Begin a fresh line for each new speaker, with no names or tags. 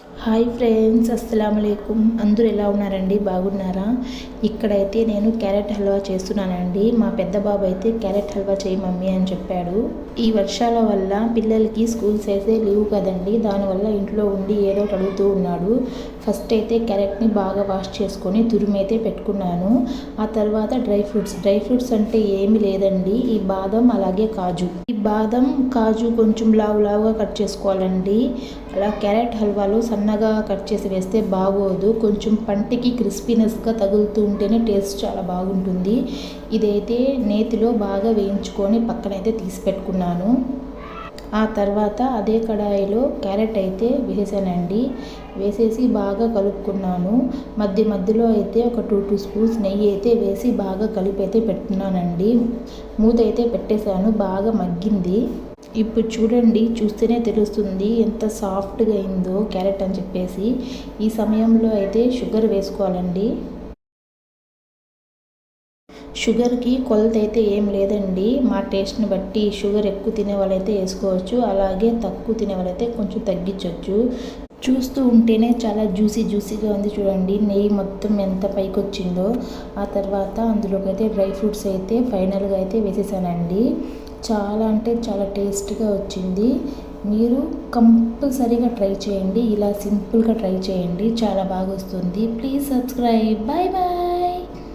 Hi friends, అస్సలం అయికుం. అందరూ ఎలా ఉన్నారండి? బాగున్నారా? ఇక్కడైతే నేను క్యారెట్ హల్వా చేస్తున్నానండి. మా పెద్ద బాబు అయితే క్యారెట్ హల్వా చేయి మమ్మీ అని చెప్పాడు. ఈ వర్షాల వల్ల పిల్లలకి స్కూల్స్ అయితే లీవ్ కదండి, దానివల్ల ఇంట్లో ఉండి ఏదో ఒకటి అడుగుతూ ఉన్నాడు. ఫస్ట్ అయితే క్యారెట్ని బాగా వాష్ చేసుకొని తురిమైతే పెట్టుకున్నాను. ఆ తర్వాత డ్రై ఫ్రూట్స్ అంటే ఏమీ లేదండి, ఈ బాదం అలాగే కాజు. ఈ బాదం కాజు కొంచెం లావుగా కట్ చేసుకోవాలండి. అలా క్యారెట్ హల్వాలో సన్నగా కట్ చేసి వేస్తే బాగోదు, కొంచెం పంటికి క్రిస్పీనెస్గా తగులుతూ ఉంటేనే టేస్ట్ చాలా బాగుంటుంది. ఇదైతే నేతిలో బాగా వేయించుకొని పక్కనైతే తీసి పెట్టుకున్నాను. ఆ తర్వాత అదే కడాయిలో క్యారెట్ అయితే వేసేసానండి. వేసేసి బాగా కలుపుకున్నాను. మధ్యలో అయితే ఒక 2 స్పూన్స్ నెయ్యి అయితే వేసి బాగా కలిపి అయితే పెట్టుకున్నానండి. మూత అయితే పెట్టేశాను, బాగా మగ్గింది. ఇప్పుడు చూడండి, చూస్తేనే తెలుస్తుంది ఎంత సాఫ్ట్గా అయిందో క్యారెట్ అని చెప్పేసి. ఈ సమయంలో అయితే షుగర్ వేసుకోవాలండి. షుగర్కి కొలత అయితే ఏం లేదండి, మా టేస్ట్ని బట్టి షుగర్ ఎక్కువ తినే వాళ్ళైతే వేసుకోవచ్చు, అలాగే తక్కువ తినే వాళ్ళైతే కొంచెం తగ్గించవచ్చు. చూస్తూ ఉంటేనే చాలా జ్యూసీగా ఉంది చూడండి, నెయ్యి మొత్తం ఎంత పైకి వచ్చిందో. ఆ తర్వాత అందులోకి అయితే డ్రై ఫ్రూట్స్ అయితే ఫైనల్గా అయితే వేసేసానండి. చాలా అంటే చాలా టేస్ట్గా వచ్చింది. మీరు కంపల్సరీగా ట్రై చేయండి, ఇలా సింపుల్గా ట్రై చేయండి, చాలా బాగా వస్తుంది. Please subscribe. Bye bye.